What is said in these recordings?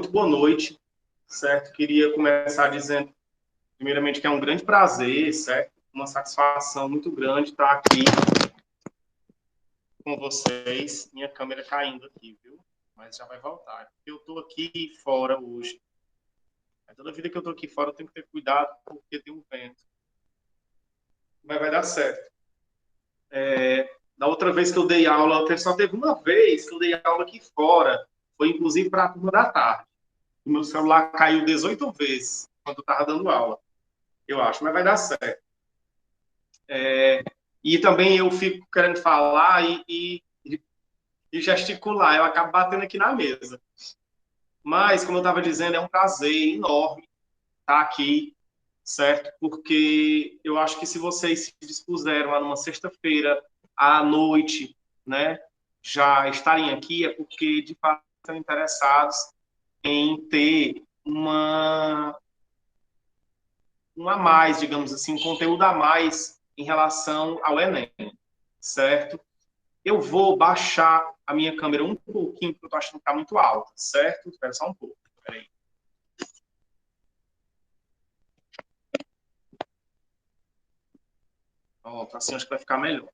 muito boa noite, certo? Queria começar dizendo, primeiramente, que é um grande prazer, certo? Uma satisfação muito grande estar aqui com vocês. Minha câmera caindo aqui, viu? Mas já vai voltar. Eu estou aqui fora hoje. Toda vida que eu estou aqui fora, eu tenho que ter cuidado, porque tem um vento. Mas vai dar certo. Da outra vez que eu dei aula, só teve uma vez que eu dei aula aqui fora. Foi, inclusive, para a turma da tarde. O meu celular caiu 18 vezes quando eu estava dando aula, eu acho, mas vai dar certo. E também eu fico querendo falar e gesticular, eu acabo batendo aqui na mesa. Mas, como eu estava dizendo, é um prazer enorme estar aqui, certo? Porque eu acho que se vocês se dispuseram a numa sexta-feira à noite, né, já estarem aqui, é porque, de fato, estão interessados em ter um a mais, digamos assim, um conteúdo a mais em relação ao Enem, certo? Eu vou baixar a minha câmera um pouquinho, porque eu estou achando que está muito alta, certo? Espera só um pouco, peraí. Pronto, assim acho que vai ficar melhor.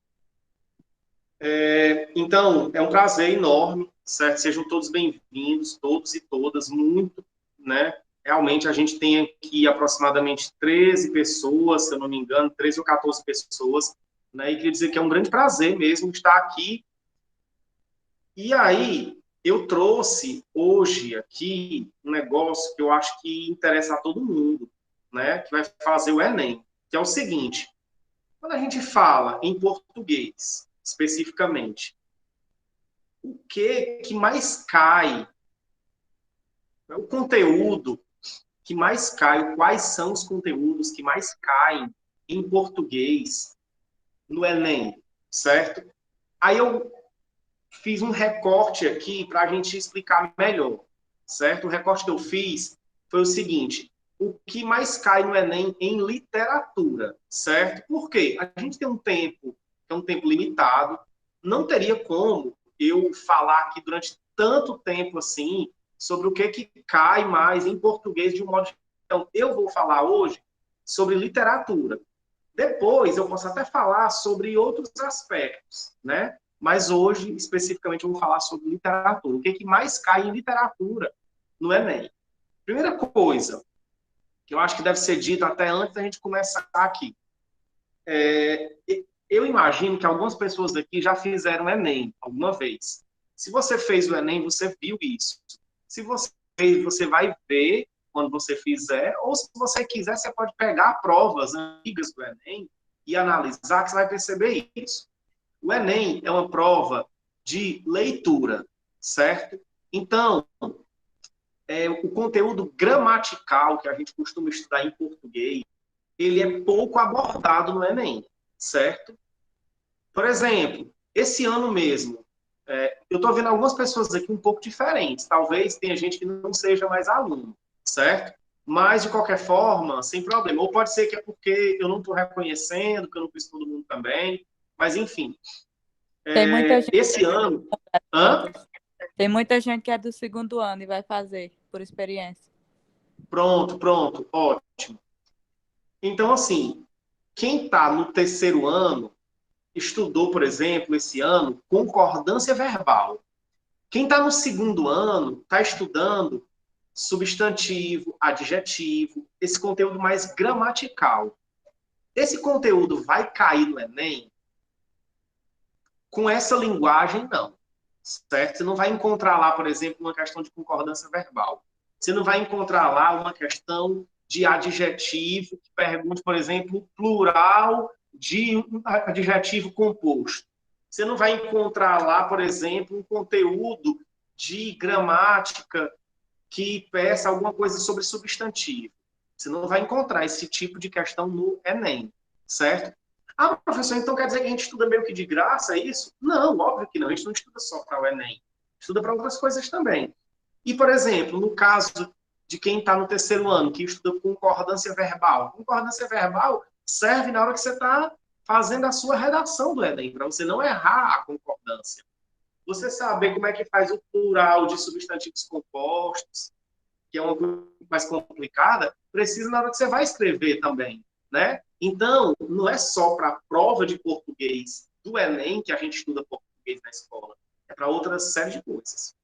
Então, é um prazer enorme, certo? Sejam todos bem-vindos, todos e todas, muito, né? Realmente, a gente tem aqui aproximadamente 13 pessoas, se eu não me engano, 13 ou 14 pessoas, né? E queria dizer que é um grande prazer mesmo estar aqui. E aí, eu trouxe hoje aqui um negócio que eu acho que interessa a todo mundo, né? Que vai fazer o Enem, que é o seguinte: quando a gente fala em português, especificamente, o que mais cai, o conteúdo que mais cai, quais são os conteúdos que mais caem em português no Enem, certo? Aí eu fiz um recorte aqui para a gente explicar melhor, certo? O recorte que eu fiz foi o seguinte: o que mais cai no Enem em literatura, certo? Por quê? A gente tem um tempo, é um tempo limitado, não teria como eu falar aqui durante tanto tempo assim sobre o que cai mais em português de um modo geral. Então, eu vou falar hoje sobre literatura. Depois eu posso até falar sobre outros aspectos, né? Mas hoje, especificamente, eu vou falar sobre literatura. O que mais cai em literatura no Enem? Primeira coisa, que eu acho que deve ser dito até antes da gente começar aqui. Eu imagino que algumas pessoas aqui já fizeram Enem alguma vez. Se você fez o Enem, você viu isso. Se você fez, você vai ver quando você fizer, ou se você quiser, você pode pegar provas antigas do Enem e analisar, que você vai perceber isso. O Enem é uma prova de leitura, certo? Então, o conteúdo gramatical que a gente costuma estudar em português, ele é pouco abordado no Enem, certo? Por exemplo, esse ano mesmo, eu estou vendo algumas pessoas aqui um pouco diferentes. Talvez tenha gente que não seja mais aluno, certo? Mas, de qualquer forma, sem problema. Ou pode ser que é porque eu não estou reconhecendo, que eu não fiz todo mundo também. Mas, enfim, Tem muita gente esse ano... Hã? exatas. Tem muita gente que é do segundo ano e vai fazer, por experiência. Pronto, ótimo. Então, assim, quem está no terceiro ano estudou, por exemplo, esse ano, concordância verbal. Quem está no segundo ano está estudando substantivo, adjetivo, esse conteúdo mais gramatical. Esse conteúdo vai cair no Enem com essa linguagem, não. Certo? Você não vai encontrar lá, por exemplo, uma questão de concordância verbal. Você não vai encontrar lá uma questão de adjetivo que pergunte, por exemplo, o plural de um adjetivo composto. Você não vai encontrar lá, por exemplo, um conteúdo de gramática que peça alguma coisa sobre substantivo. Você não vai encontrar esse tipo de questão no Enem, certo? Ah, professor, então quer dizer que a gente estuda meio que de graça, é isso? Não, óbvio que não. A gente não estuda só para o Enem. Estuda para outras coisas também. E, por exemplo, no caso de quem está no terceiro ano, que estuda concordância verbal. Concordância verbal serve na hora que você está fazendo a sua redação do Enem, para você não errar a concordância. Você saber como é que faz o plural de substantivos compostos, que é uma coisa mais complicada, precisa na hora que você vai escrever também, né? Então, não é só para a prova de português do Enem que a gente estuda português na escola, é para outra série de coisas.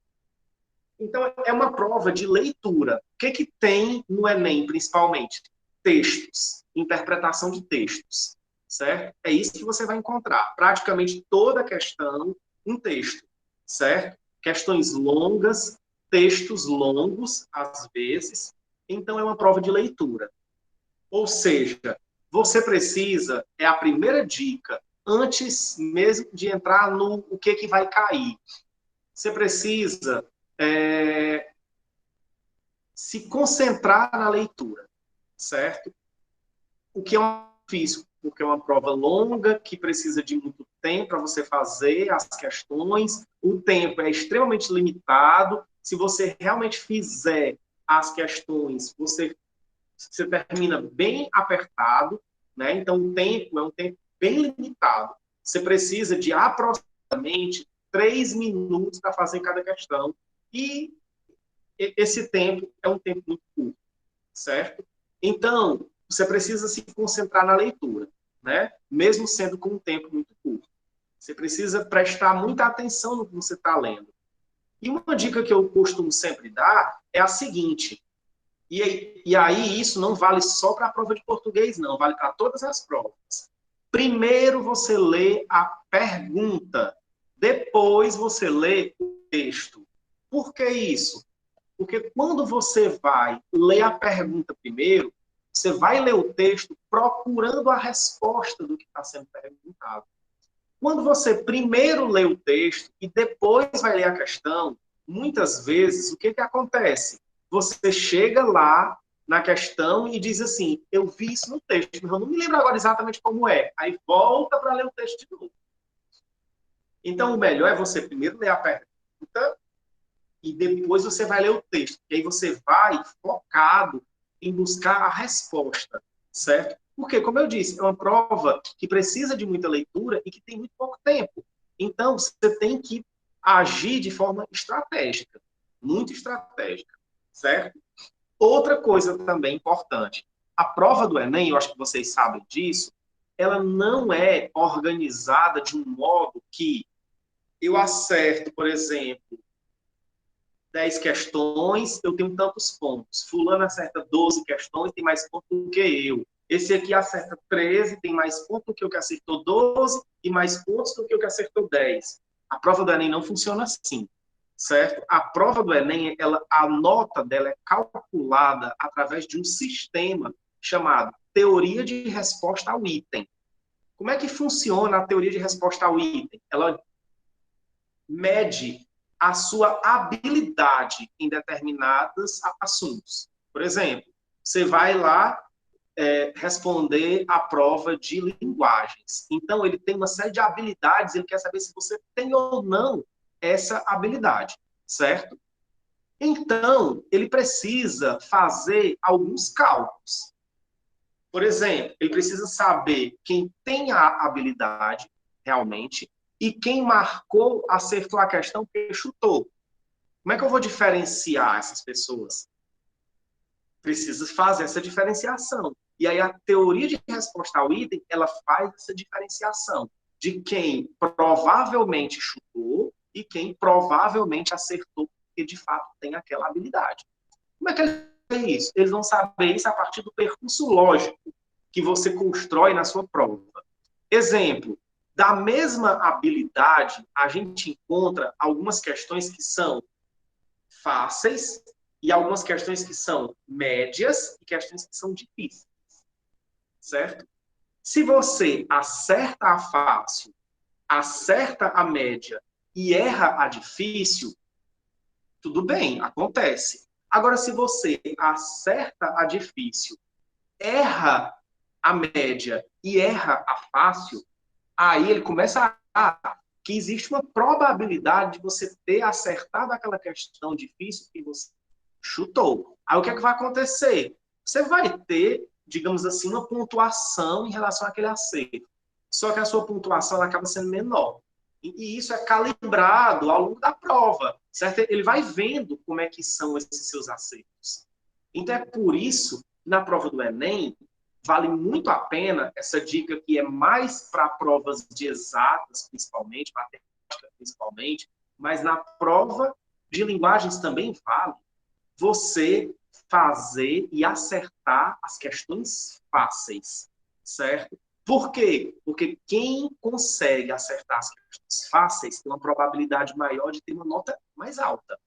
Então, é uma prova de leitura. O que que tem no Enem, principalmente? Textos, interpretação de textos, certo? É isso que você vai encontrar. Praticamente toda questão, um texto, certo? Questões longas, textos longos, às vezes. Então, é uma prova de leitura. Ou seja, você precisa, é a primeira dica, antes mesmo de entrar no o que que vai cair. Você precisa se concentrar na leitura, certo? O que é um difícil, porque é uma prova longa, que precisa de muito tempo para você fazer as questões, o tempo é extremamente limitado, se você realmente fizer as questões, você termina bem apertado, né? Então o tempo é um tempo bem limitado. Você precisa de aproximadamente 3 minutos para fazer cada questão, e esse tempo é um tempo muito curto, certo? Então, você precisa se concentrar na leitura, né? Mesmo sendo com um tempo muito curto. Você precisa prestar muita atenção no que você está lendo. E uma dica que eu costumo sempre dar é a seguinte, e aí isso não vale só para a prova de português, não, vale para todas as provas. Primeiro você lê a pergunta, depois você lê o texto. Por que isso? Porque quando você vai ler a pergunta primeiro, você vai ler o texto procurando a resposta do que está sendo perguntado. Quando você primeiro lê o texto e depois vai ler a questão, muitas vezes, o que que acontece? Você chega lá na questão e diz assim, eu vi isso no texto, mas eu não me lembro agora exatamente como é. Aí volta para ler o texto de novo. Então, o melhor é você primeiro ler a pergunta e depois você vai ler o texto. E aí você vai focado em buscar a resposta, certo? Porque, como eu disse, é uma prova que precisa de muita leitura e que tem muito pouco tempo. Então, você tem que agir de forma estratégica, muito estratégica, certo? Outra coisa também importante, a prova do Enem, eu acho que vocês sabem disso, ela não é organizada de um modo que eu acerto, por exemplo, 10 questões, eu tenho tantos pontos. Fulano acerta 12 questões, tem mais pontos do que eu. Esse aqui acerta 13, tem mais pontos do que o que acertou 12 e mais pontos do que o que acertou 10. A prova do Enem não funciona assim, certo? A prova do Enem, a nota dela é calculada através de um sistema chamado teoria de resposta ao item. Como é que funciona a teoria de resposta ao item? Ela mede a sua habilidade em determinados assuntos. Por exemplo, você vai lá responder a prova de linguagens. Então, ele tem uma série de habilidades, ele quer saber se você tem ou não essa habilidade, certo? Então, ele precisa fazer alguns cálculos. Por exemplo, ele precisa saber quem tem a habilidade realmente e quem marcou, acertou a questão porque chutou. Como é que eu vou diferenciar essas pessoas? Precisa fazer essa diferenciação. E aí a teoria de resposta ao item, ela faz essa diferenciação de quem provavelmente chutou e quem provavelmente acertou porque de fato tem aquela habilidade. Como é que eles veem isso? Eles vão saber isso a partir do percurso lógico que você constrói na sua prova. Exemplo, da mesma habilidade, a gente encontra algumas questões que são fáceis e algumas questões que são médias e questões que são difíceis, certo? Se você acerta a fácil, acerta a média e erra a difícil, tudo bem, acontece. Agora, se você acerta a difícil, erra a média e erra a fácil, aí ele começa a que existe uma probabilidade de você ter acertado aquela questão difícil que você chutou. Aí o que é que vai acontecer? Você vai ter, digamos assim, uma pontuação em relação àquele acerto. Só que a sua pontuação ela acaba sendo menor. E isso é calibrado ao longo da prova, certo? Ele vai vendo como é que são esses seus acertos. Então, é por isso, na prova do Enem, vale muito a pena essa dica que é mais para provas de exatas, principalmente, matemática principalmente, mas na prova de linguagens também vale você fazer e acertar as questões fáceis, certo? Por quê? Porque quem consegue acertar as questões fáceis tem uma probabilidade maior de ter uma nota mais alta,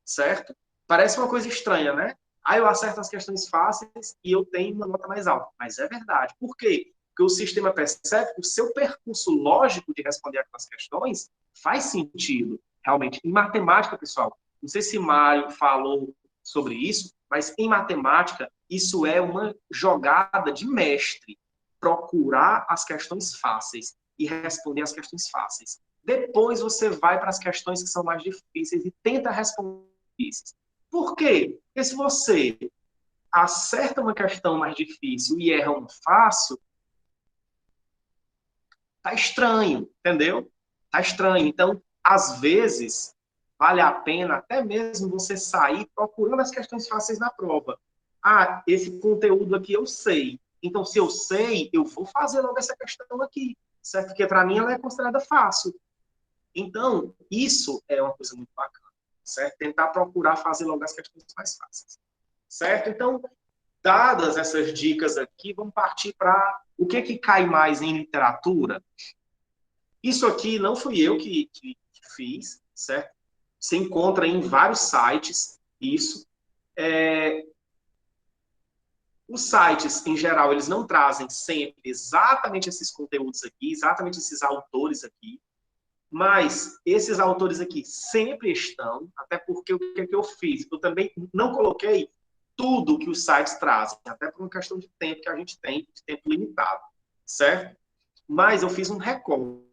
certo? Parece uma coisa estranha, né? Aí eu acerto as questões fáceis e eu tenho uma nota mais alta. Mas é verdade. Por quê? Porque o sistema percebe que o seu percurso lógico de responder aquelas questões faz sentido, realmente. Em matemática, pessoal, não sei se Mário falou sobre isso, mas em matemática, isso é uma jogada de mestre. Procurar as questões fáceis e responder as questões fáceis. Depois você vai para as questões que são mais difíceis e tenta responder difíceis. Por quê? Porque se você acerta uma questão mais difícil e erra uma fácil, tá estranho, entendeu? Tá estranho. Então, às vezes, vale a pena até mesmo você sair procurando as questões fáceis na prova. Ah, esse conteúdo aqui eu sei. Então, se eu sei, eu vou fazer logo essa questão aqui, certo? Porque para mim ela é considerada fácil. Então, isso é uma coisa muito bacana, certo? Tentar procurar fazer logo as questões mais fáceis, certo? Então, dadas essas dicas aqui, vamos partir para o que cai mais em literatura. Isso aqui não fui eu que fiz, certo? Se encontra em vários sites, isso. Os sites, em geral, eles não trazem sempre exatamente esses conteúdos aqui, exatamente esses autores aqui, mas esses autores aqui sempre estão, até porque o que eu fiz? Eu também não coloquei tudo que os sites trazem, até por uma questão de tempo que a gente tem, de tempo limitado, certo? Mas eu fiz um recorte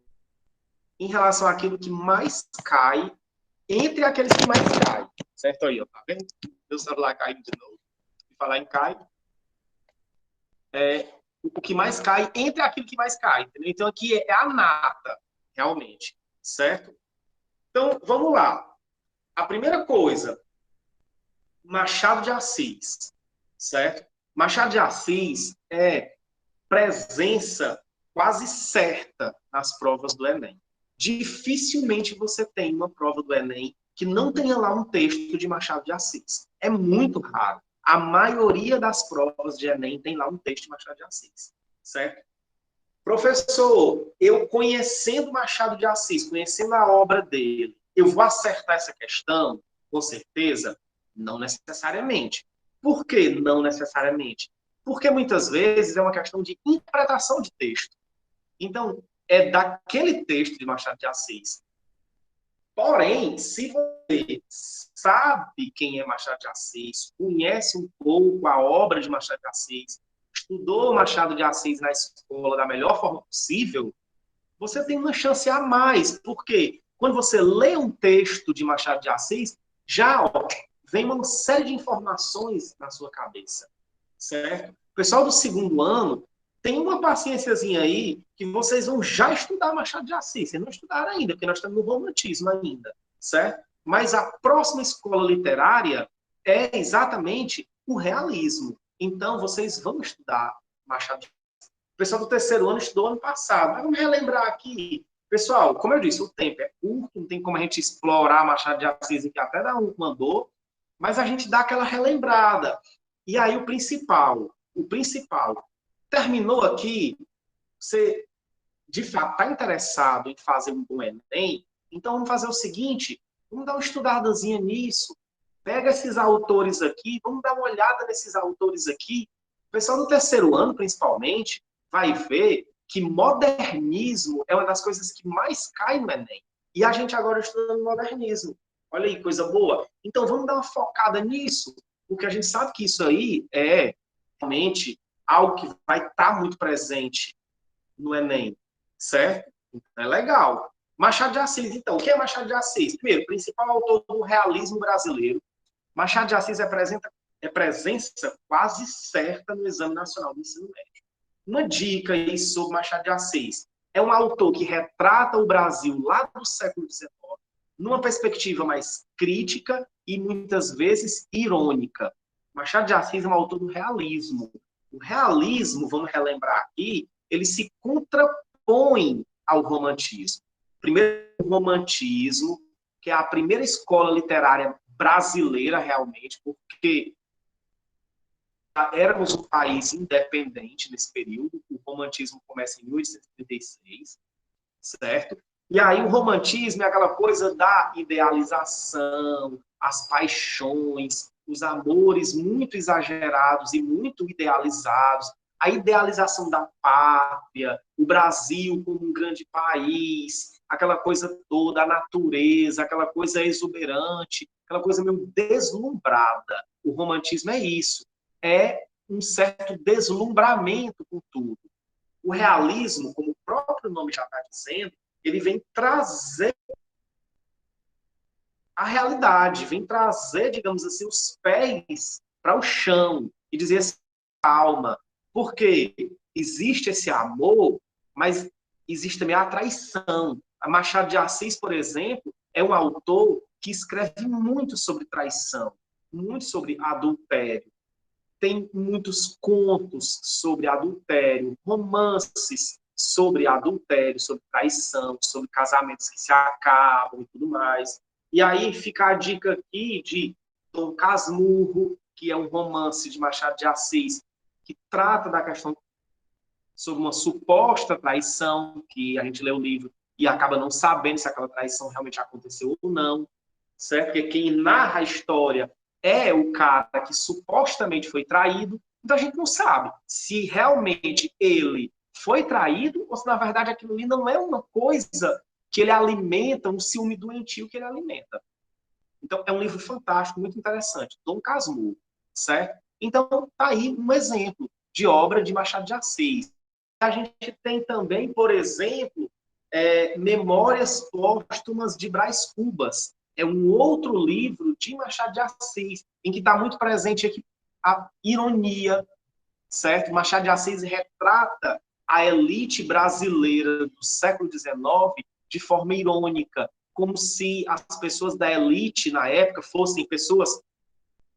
em relação àquilo que mais cai entre aqueles que mais caem, certo? Aí, ó, tá vendo? Meu celular caindo de novo. E falar em cai, o que mais cai entre aquilo que mais cai, entendeu? Então aqui é a nata, realmente, certo? Então, vamos lá. A primeira coisa, Machado de Assis, certo? Machado de Assis é presença quase certa nas provas do Enem. Dificilmente você tem uma prova do Enem que não tenha lá um texto de Machado de Assis. É muito raro. A maioria das provas de Enem tem lá um texto de Machado de Assis, certo? Professor, eu conhecendo Machado de Assis, conhecendo a obra dele, eu vou acertar essa questão? Com certeza? Não necessariamente. Por que não necessariamente? Porque muitas vezes é uma questão de interpretação de texto. Então, é daquele texto de Machado de Assis. Porém, se você sabe quem é Machado de Assis, conhece um pouco a obra de Machado de Assis, estudou Machado de Assis na escola da melhor forma possível, você tem uma chance a mais. Porque quando você lê um texto de Machado de Assis, já vem uma série de informações na sua cabeça, certo? O pessoal do segundo ano tem uma paciênciazinha aí que vocês vão já estudar Machado de Assis. Vocês não estudaram ainda, porque nós estamos no romantismo ainda, certo? Mas a próxima escola literária é exatamente o realismo. Então, vocês vão estudar Machado de Assis. O pessoal do terceiro ano estudou ano passado. Mas vamos relembrar aqui. Pessoal, como eu disse, o tempo é curto, não tem como a gente explorar Machado de Assis aqui até dar um mandou, mas a gente dá aquela relembrada. E aí o principal, terminou aqui, você de fato está interessado em fazer um bom Enem, então vamos fazer o seguinte, vamos dar uma estudadazinha nisso, pega esses autores aqui, vamos dar uma olhada nesses autores aqui. O pessoal do terceiro ano, principalmente, vai ver que modernismo é uma das coisas que mais cai no Enem. E a gente agora estudando modernismo. Olha aí, coisa boa. Então vamos dar uma focada nisso, porque a gente sabe que isso aí é realmente algo que vai estar muito presente no Enem, certo? Então, é legal. Machado de Assis, então, o que é Machado de Assis? Primeiro, principal autor do realismo brasileiro. Machado de Assis é presença quase certa no Exame Nacional do Ensino Médio. Uma dica aí sobre Machado de Assis. É um autor que retrata o Brasil lá do século XIX, numa perspectiva mais crítica e muitas vezes irônica. Machado de Assis é um autor do realismo. O realismo, vamos relembrar aqui, ele se contrapõe ao romantismo. Primeiro, o romantismo, que é a primeira escola literária brasileira, realmente, porque éramos um país independente nesse período. O romantismo começa em 1836, certo? E aí o romantismo é aquela coisa da idealização, as paixões, os amores muito exagerados e muito idealizados, a idealização da pátria, o Brasil como um grande país, aquela coisa toda, a natureza, aquela coisa exuberante, aquela coisa meio deslumbrada. O romantismo é isso, é um certo deslumbramento com tudo. O realismo, como o próprio nome já está dizendo, ele vem trazer a realidade, vem trazer, digamos assim, os pés para o chão e dizer assim, calma, porque existe esse amor, mas existe também a traição. A Machado de Assis, por exemplo, é um autor que escreve muito sobre traição, muito sobre adultério. Tem muitos contos sobre adultério, romances sobre adultério, sobre traição, sobre casamentos que se acabam e tudo mais. E aí fica a dica aqui de Dom Casmurro, que é um romance de Machado de Assis, que trata da questão sobre uma suposta traição, que a gente lê o livro e acaba não sabendo se aquela traição realmente aconteceu ou não, certo? Porque quem narra a história é o cara que supostamente foi traído, então a gente não sabe se realmente ele foi traído ou se na verdade aquilo ali não é uma coisa que ele alimenta, um ciúme doentio que ele alimenta. Então é um livro fantástico, muito interessante, Dom Casmurro, certo? Então tá aí um exemplo de obra de Machado de Assis. A gente tem também, por exemplo, Memórias Póstumas de Brás Cubas. É um outro livro de Machado de Assis, em que está muito presente aqui a ironia, certo? Machado de Assis retrata a elite brasileira do século XIX de forma irônica, como se as pessoas da elite na época fossem pessoas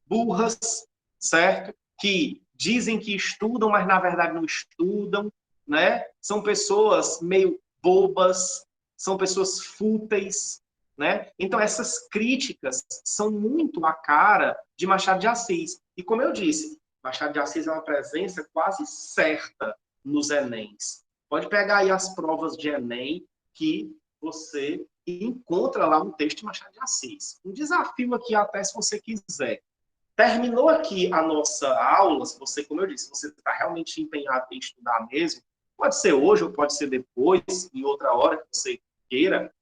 burras, certo? Que dizem que estudam, mas na verdade não estudam, né? São pessoas meio bobas, são pessoas fúteis, né? Então essas críticas são muito a cara de Machado de Assis. E como eu disse, Machado de Assis é uma presença quase certa nos Enems. Pode pegar aí as provas de Enem que você encontra lá um texto de Machado de Assis. Um desafio aqui até se você quiser. Terminou aqui a nossa aula, se você, como eu disse, você está realmente empenhado em estudar mesmo, pode ser hoje ou pode ser depois, em outra hora que você queira,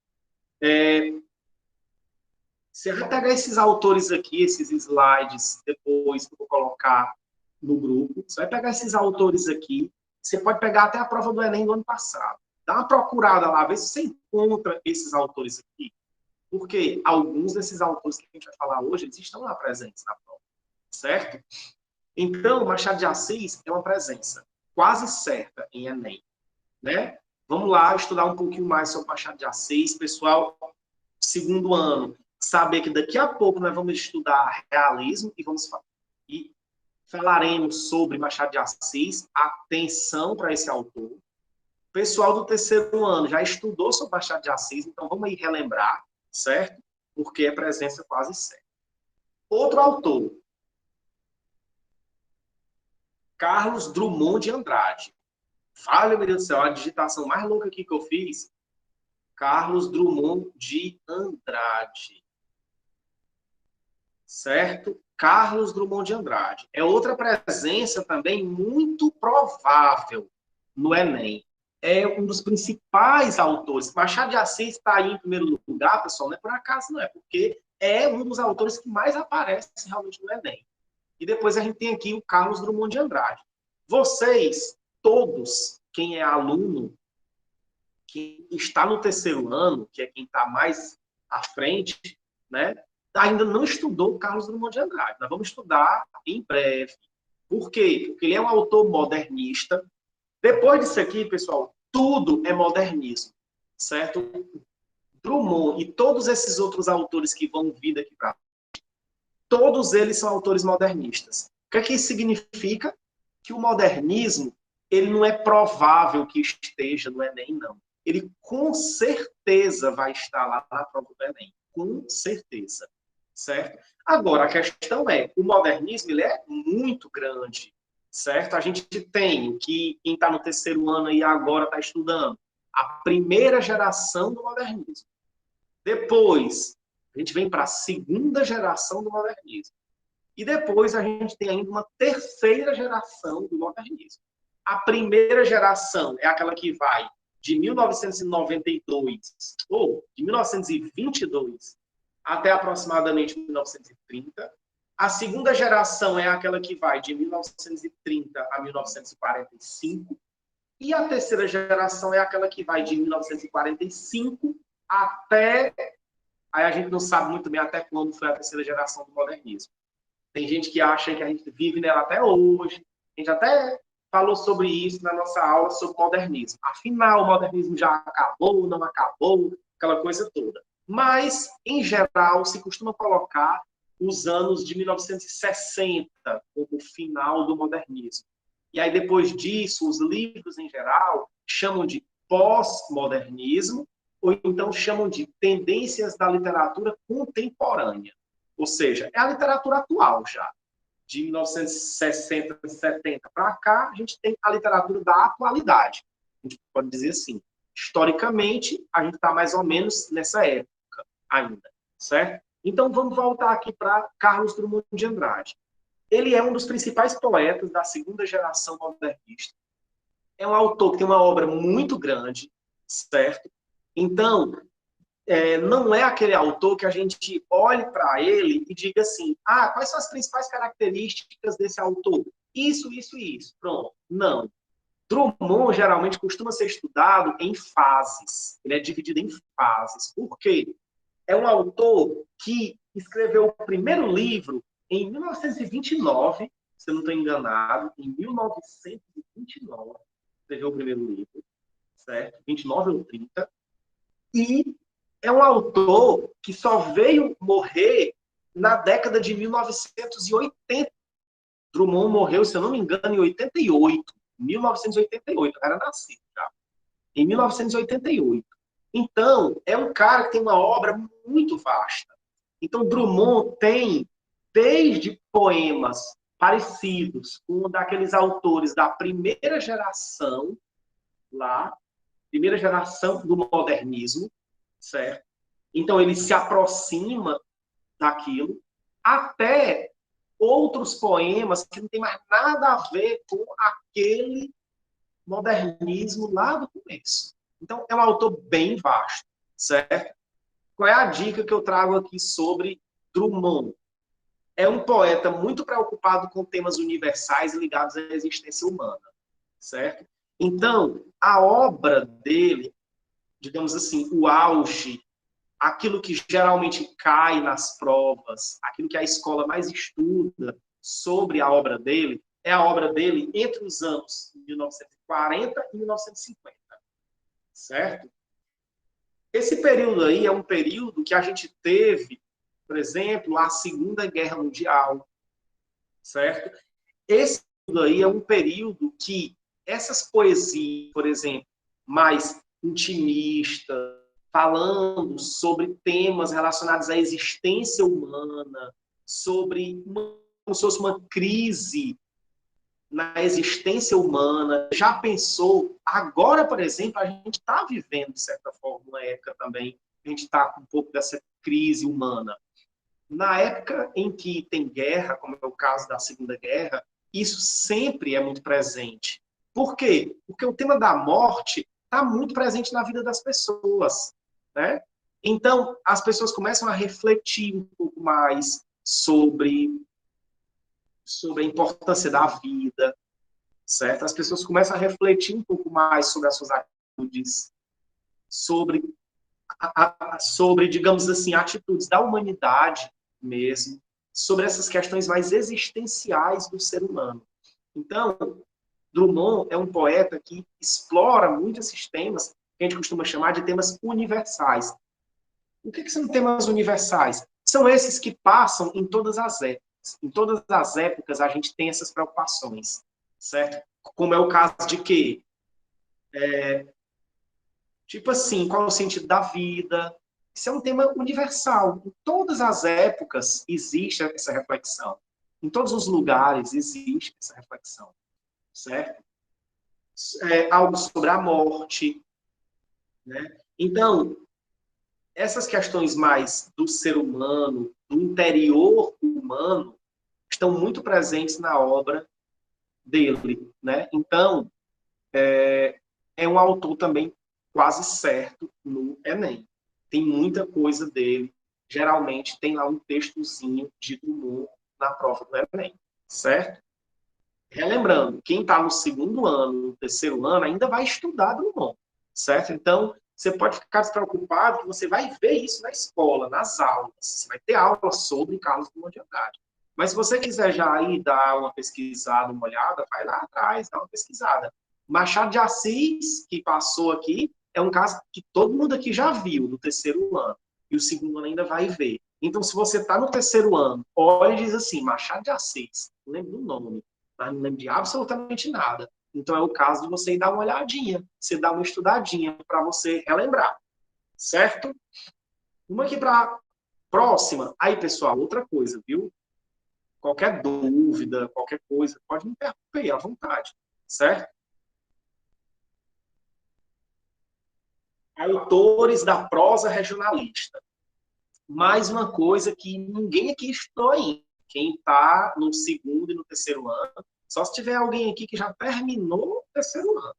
você vai pegar esses autores aqui, esses slides, depois que eu vou colocar no grupo, você vai pegar esses autores aqui, você pode pegar até a prova do Enem do ano passado. Dá uma procurada lá, vê se você encontra esses autores aqui, porque alguns desses autores que a gente vai falar hoje, eles estão lá presentes na prova, certo? Então, Machado de Assis é uma presença quase certa em Enem, né? Vamos lá estudar um pouquinho mais sobre Machado de Assis, pessoal, segundo ano, saber que daqui a pouco nós vamos estudar realismo e falaremos sobre Machado de Assis, atenção para esse autor. O pessoal do terceiro ano já estudou sobre Machado de Assis, então vamos aí relembrar, certo? Porque é presença quase certa. Outro autor, Carlos Drummond de Andrade. Fala, meu Deus do céu, a digitação mais louca aqui que eu fiz. Carlos Drummond de Andrade. Certo? Carlos Drummond de Andrade. É outra presença também muito provável no Enem. É um dos principais autores. Machado de Assis está aí em primeiro lugar, pessoal, não é por acaso, não é, porque é um dos autores que mais aparece realmente no Enem. E depois a gente tem aqui o Carlos Drummond de Andrade. Vocês, todos, quem é aluno, que está no terceiro ano, que é quem está mais à frente, né, ainda não estudou Carlos Drummond de Andrade. Nós vamos estudar em breve. Por quê? Porque ele é um autor modernista. Depois disso aqui, pessoal, tudo é modernismo, certo? Drummond e todos esses outros autores que vão vir daqui para todos eles são autores modernistas. O que é que isso significa? Que o modernismo, ele não é provável que esteja no Enem, não. Ele com certeza vai estar lá na prova do Enem. Com certeza. Certo? Agora, a questão é, o modernismo, ele é muito grande. Certo? A gente tem que, quem está no terceiro ano e agora está estudando, a primeira geração do modernismo. Depois, a gente vem para a segunda geração do modernismo. E depois a gente tem ainda uma terceira geração do modernismo. A primeira geração é aquela que vai de 1992, ou de 1922, até aproximadamente 1930. A segunda geração é aquela que vai de 1930 a 1945. E a terceira geração é aquela que vai de 1945 até... Aí a gente não sabe muito bem até quando foi a terceira geração do modernismo. Tem gente que acha que a gente vive nela até hoje. A gente até falou sobre isso na nossa aula sobre modernismo. Afinal, o modernismo já acabou, não acabou, aquela coisa toda. Mas, em geral, se costuma colocar os anos de 1960 como o final do modernismo. E aí, depois disso, os livros, em geral, chamam de pós-modernismo, ou então chamam de tendências da literatura contemporânea. Ou seja, é a literatura atual já. De 1960, 70 para cá, a gente tem a literatura da atualidade. A gente pode dizer assim. Historicamente, a gente está mais ou menos nessa época ainda, certo? Então, vamos voltar aqui para Carlos Drummond de Andrade. Ele é um dos principais poetas da segunda geração modernista. É um autor que tem uma obra muito grande, certo? Então, não é aquele autor que a gente olhe para ele e diga assim, quais são as principais características desse autor? Isso, isso e isso. Pronto. Não. Drummond geralmente costuma ser estudado em fases. Ele é dividido em fases. Por quê? É um autor que escreveu o primeiro livro em 1929, se eu não estou enganado, em 1929, escreveu o primeiro livro, certo? 29 ou 30. E é um autor que só veio morrer na década de 1980. Drummond morreu, se eu não me engano, em 88. 1988, era nascido já. Em 1988. Então, é um cara que tem uma obra muito vasta. Então, Drummond tem, desde poemas parecidos com um daqueles autores da primeira geração, lá, primeira geração do modernismo, certo? Então, ele se aproxima daquilo, até outros poemas que não tem mais nada a ver com aquele modernismo lá do começo. Então, é um autor bem vasto, certo? Qual é a dica que eu trago aqui sobre Drummond? É um poeta muito preocupado com temas universais ligados à existência humana, certo? Então, a obra dele, digamos assim, o auge, aquilo que geralmente cai nas provas, aquilo que a escola mais estuda sobre a obra dele, é a obra dele entre os anos 1940 e 1950, certo? Esse período aí é um período que a gente teve, por exemplo, a Segunda Guerra Mundial, certo? Esse período aí é um período que essas poesias, por exemplo, mais intimistas, falando sobre temas relacionados à existência humana, sobre como se fosse uma crise na existência humana. Já pensou? Agora, por exemplo, a gente está vivendo, de certa forma, uma época também, a gente está com um pouco dessa crise humana. Na época em que tem guerra, como é o caso da Segunda Guerra, isso sempre é muito presente. Por quê? Porque o tema da morte está muito presente na vida das pessoas, né? Então, as pessoas começam a refletir um pouco mais sobre a importância da vida, certo? As pessoas começam a refletir um pouco mais sobre as suas atitudes, sobre, digamos assim, atitudes da humanidade mesmo, sobre essas questões mais existenciais do ser humano. Então, Drummond é um poeta que explora muito esses temas que a gente costuma chamar de temas universais. O que são temas universais? São esses que passam em todas as épocas. Em todas as épocas a gente tem essas preocupações, certo? Como é o caso de quê? Tipo assim, qual é o sentido da vida? Isso é um tema universal. Em todas as épocas existe essa reflexão. Em todos os lugares existe essa reflexão, certo? Algo sobre a morte, né? Então, essas questões mais do ser humano, do interior humano, estão muito presentes na obra dele, né? Então, é um autor também quase certo no Enem. Tem muita coisa dele. Geralmente tem lá um textozinho de Drummond na prova do Enem, certo? Relembrando, quem está no segundo ano, no terceiro ano, ainda vai estudar Drummond, certo? Então, você pode ficar despreocupado que você vai ver isso na escola, nas aulas. Você vai ter aula sobre Carlos Drummond de Andrade. Mas se você quiser já ir dar uma pesquisada, uma olhada, vai lá atrás, dá uma pesquisada. Machado de Assis, que passou aqui, é um caso que todo mundo aqui já viu no terceiro ano. E o segundo ano ainda vai ver. Então, se você está no terceiro ano, olha e diz assim, Machado de Assis, não lembro do nome, mas não lembro de absolutamente nada. Então, é o caso de você ir dar uma olhadinha, você dar uma estudadinha para você relembrar. Certo? Vamos aqui para a próxima. Aí, pessoal, outra coisa, viu? Qualquer dúvida, qualquer coisa, pode me interromper à vontade. Certo? Autores da prosa regionalista. Mais uma coisa que ninguém aqui estudou ainda. Quem está no segundo e no terceiro ano, só se tiver alguém aqui que já terminou o terceiro ano.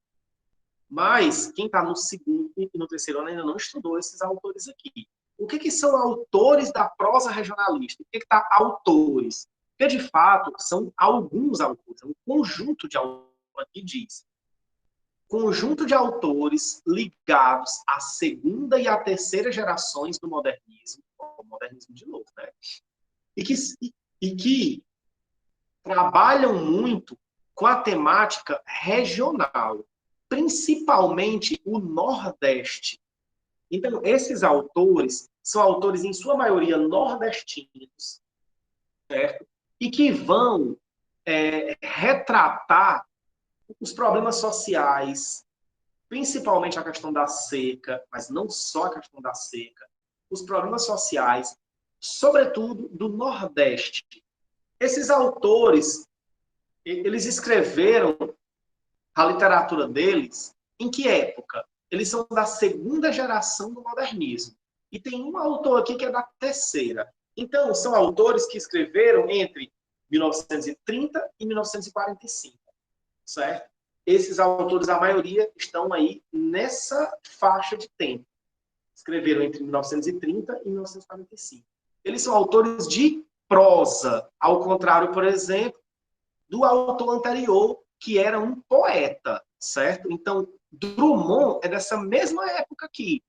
Mas quem está no segundo e no terceiro ano ainda não estudou esses autores aqui. O que são autores da prosa regionalista? O que está autores? Porque, de fato, são alguns autores, um conjunto de autores que diz. Conjunto de autores ligados à segunda e à terceira gerações do modernismo, o modernismo de novo, né? E que trabalham muito com a temática regional, principalmente o Nordeste. Então, esses autores são autores, em sua maioria, nordestinos, certo? E que vão retratar os problemas sociais, principalmente a questão da seca, mas não só a questão da seca, os problemas sociais, sobretudo do Nordeste. Esses autores, eles escreveram a literatura deles em que época? Eles são da segunda geração do modernismo. E tem um autor aqui que é da terceira. Então, são autores que escreveram entre 1930 e 1945, certo? Esses autores, a maioria, estão aí nessa faixa de tempo. Escreveram entre 1930 e 1945. Eles são autores de prosa, ao contrário, por exemplo, do autor anterior, que era um poeta, certo? Então, Drummond é dessa mesma época aqui.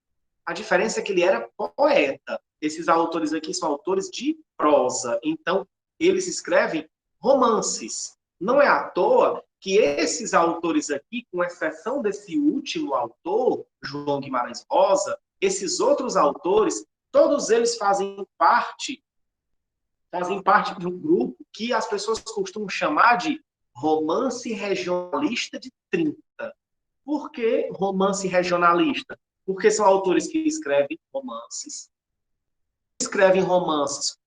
A diferença é que ele era poeta. Esses autores aqui são autores de prosa. Então, eles escrevem romances. Não é à toa que esses autores aqui, com exceção desse último autor, João Guimarães Rosa, esses outros autores, todos eles fazem parte de um grupo que as pessoas costumam chamar de romance regionalista de 30. Por que romance regionalista? Porque são autores que escrevem romances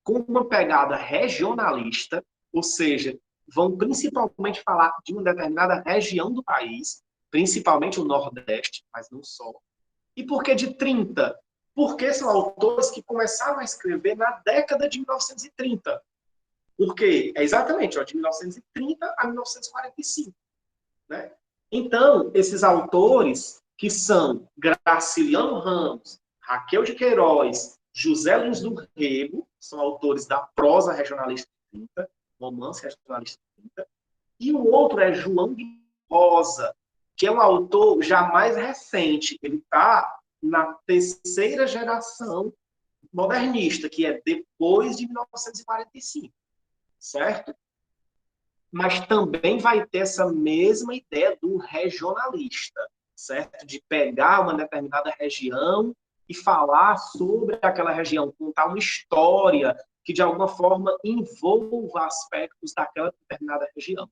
com uma pegada regionalista, ou seja, vão principalmente falar de uma determinada região do país, principalmente o Nordeste, mas não só. E por que de 30? Porque são autores que começaram a escrever na década de 1930. Porque é exatamente de 1930 a 1945. Né? Então, esses autores, que são Graciliano Ramos, Raquel de Queiroz, José Lins do Rego, são autores da prosa regionalista de 30, romance regionalista de 30, e o outro é João de Rosa, que é um autor já mais recente. Ele está na terceira geração modernista, que é depois de 1945, certo? mas também vai ter essa mesma ideia do regionalista, certo? De pegar uma determinada região e falar sobre aquela região, contar uma história que, de alguma forma, envolva aspectos daquela determinada região.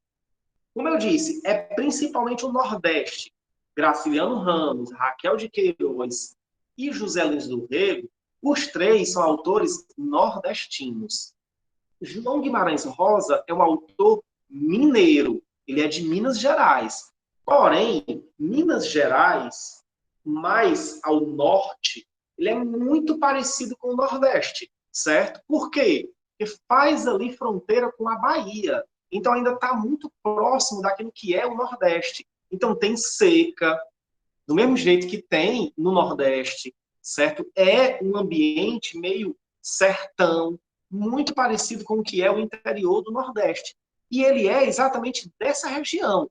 Como eu disse, é principalmente o Nordeste. Graciliano Ramos, Raquel de Queiroz e José Lins do Rego, os três são autores nordestinos. João Guimarães Rosa é um autor mineiro, ele é de Minas Gerais. Porém, Minas Gerais, mais ao norte, ele é muito parecido com o Nordeste, certo? Por quê? Porque faz ali fronteira com a Bahia. Então ainda está muito próximo daquilo que é o Nordeste. Então tem seca, do mesmo jeito que tem no Nordeste, certo? É um ambiente meio sertão, muito parecido com o que é o interior do Nordeste. E ele é exatamente dessa região.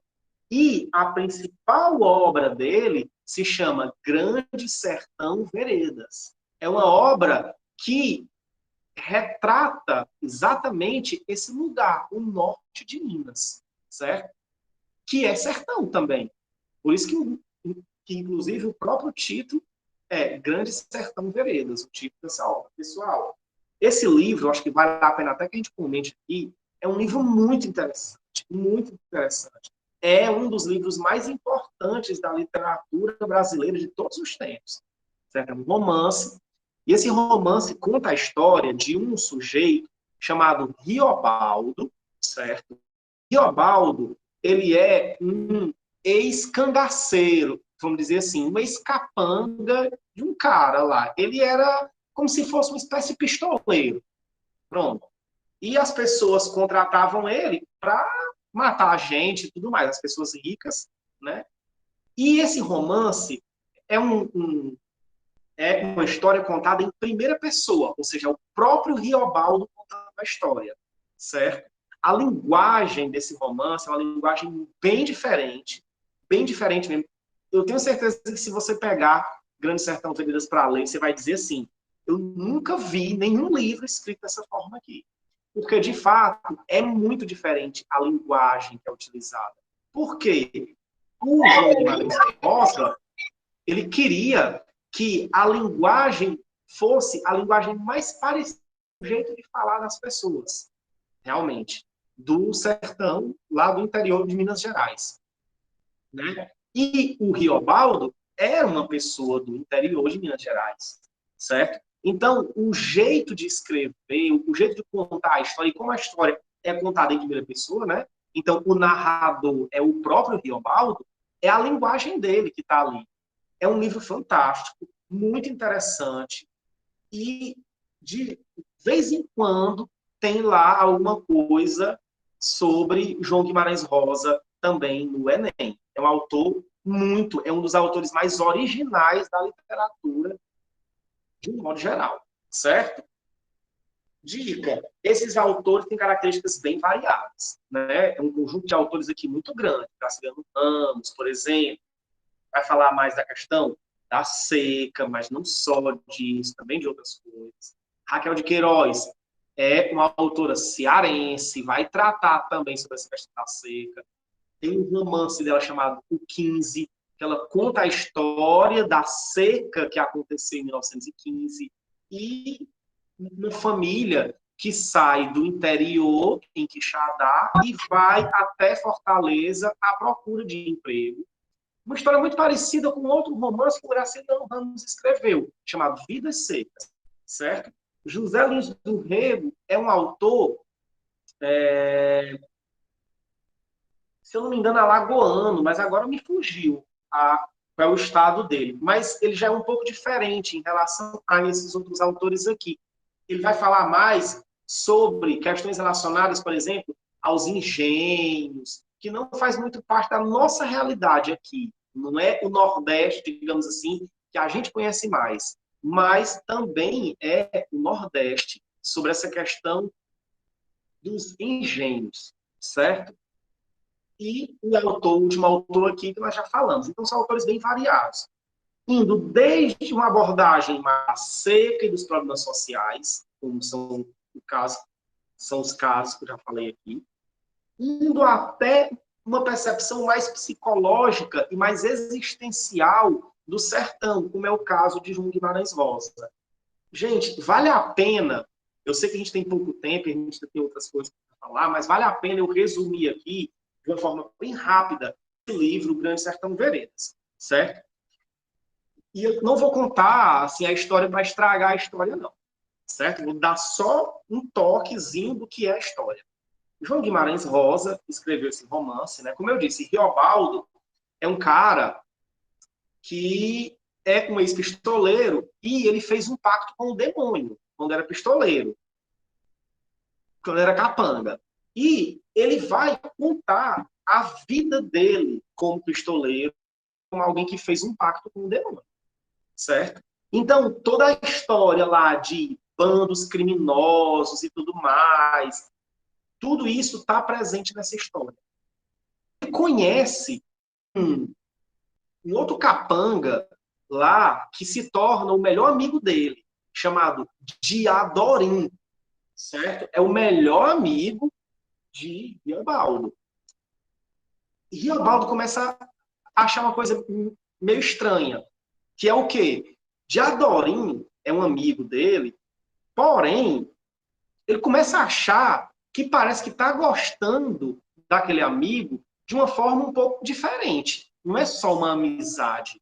E a principal obra dele se chama Grande Sertão Veredas. É uma obra que retrata exatamente esse lugar, o norte de Minas, certo? Que é sertão também. Por isso que inclusive, o próprio título é Grande Sertão Veredas, o título dessa obra. Pessoal, esse livro, eu acho que vale a pena até que a gente comente aqui, é um livro muito interessante, muito interessante. É um dos livros mais importantes da literatura brasileira de todos os tempos. Certo? É um romance, e esse romance conta a história de um sujeito chamado Riobaldo, certo? Riobaldo, ele é um ex-cangaceiro, vamos dizer assim, um ex-capanga de um cara lá. Ele era como se fosse uma espécie de pistoleiro. Pronto. E as pessoas contratavam ele para matar a gente e tudo mais, as pessoas ricas, né? E esse romance é uma história contada em primeira pessoa, ou seja, é o próprio Riobaldo contando a história, certo? A linguagem desse romance é uma linguagem bem diferente mesmo. Eu tenho certeza que se você pegar Grande Sertão Veredas para ler, você vai dizer assim, eu nunca vi nenhum livro escrito dessa forma aqui. Porque, de fato, é muito diferente a linguagem que é utilizada. Por quê? O João Guimarães Rosa, ele queria que a linguagem fosse a linguagem mais parecida com o jeito de falar das pessoas, realmente, do sertão, lá do interior de Minas Gerais. Né? E o Riobaldo era uma pessoa do interior de Minas Gerais, certo? Então, o jeito de escrever, o jeito de contar a história, e como a história é contada em primeira pessoa, né? Então, o narrador é o próprio Riobaldo, é a linguagem dele que está ali. É um livro fantástico, muito interessante, e de vez em quando tem lá alguma coisa sobre João Guimarães Rosa também no Enem. É um autor é um dos autores mais originais da literatura, de um modo geral, certo? Dica, esses autores têm características bem variadas, né? É um conjunto de autores aqui muito grande, Graciliano Ramos, por exemplo, vai falar mais da questão da seca, mas não só disso, também de outras coisas. Raquel de Queiroz é uma autora cearense, vai tratar também sobre essa questão da seca. Tem um romance dela chamado O 15, que ela conta a história da seca que aconteceu em 1915 e uma família que sai do interior, em Quixadá, e vai até Fortaleza à procura de emprego. Uma história muito parecida com outro romance que o Graciliano Ramos escreveu, chamado Vidas Secas, certo? José Lins do Rego é um autor, se eu não me engano, alagoano, mas agora me fugiu qual é o estado dele. Mas ele já é um pouco diferente em relação a esses outros autores aqui. Ele vai falar mais sobre questões relacionadas, por exemplo, aos engenhos, que não faz muito parte da nossa realidade aqui. Não é o Nordeste, digamos assim, que a gente conhece mais, mas também é o Nordeste sobre essa questão dos engenhos, certo? E o último autor aqui que nós já falamos. Então, são autores bem variados, indo desde uma abordagem mais seca e dos problemas sociais, como são os casos que eu já falei aqui, indo até uma percepção mais psicológica e mais existencial do sertão, como é o caso de João Guimarães Rosa. Gente, vale a pena, eu sei que a gente tem pouco tempo, a gente tem outras coisas para falar, mas vale a pena eu resumir aqui, de uma forma bem rápida, o livro Grande Sertão Veredas, certo? E eu não vou contar assim, a história para estragar a história, não, certo? Vou dar só um toquezinho do que é a história. João Guimarães Rosa escreveu esse romance, né? Como eu disse, Riobaldo é um cara que é um ex-pistoleiro e ele fez um pacto com o demônio quando era pistoleiro, quando era capanga. E ele vai contar a vida dele como pistoleiro, como alguém que fez um pacto com o demônio, certo? Então, toda a história lá de bandos criminosos e tudo mais, tudo isso está presente nessa história. Ele conhece um outro capanga lá que se torna o melhor amigo dele, chamado Diadorim, certo? É o melhor amigo de Riobaldo. E Riobaldo começa a achar uma coisa meio estranha, que é o quê? Diadorim é um amigo dele, porém, ele começa a achar que parece que está gostando daquele amigo de uma forma um pouco diferente. Não é só uma amizade.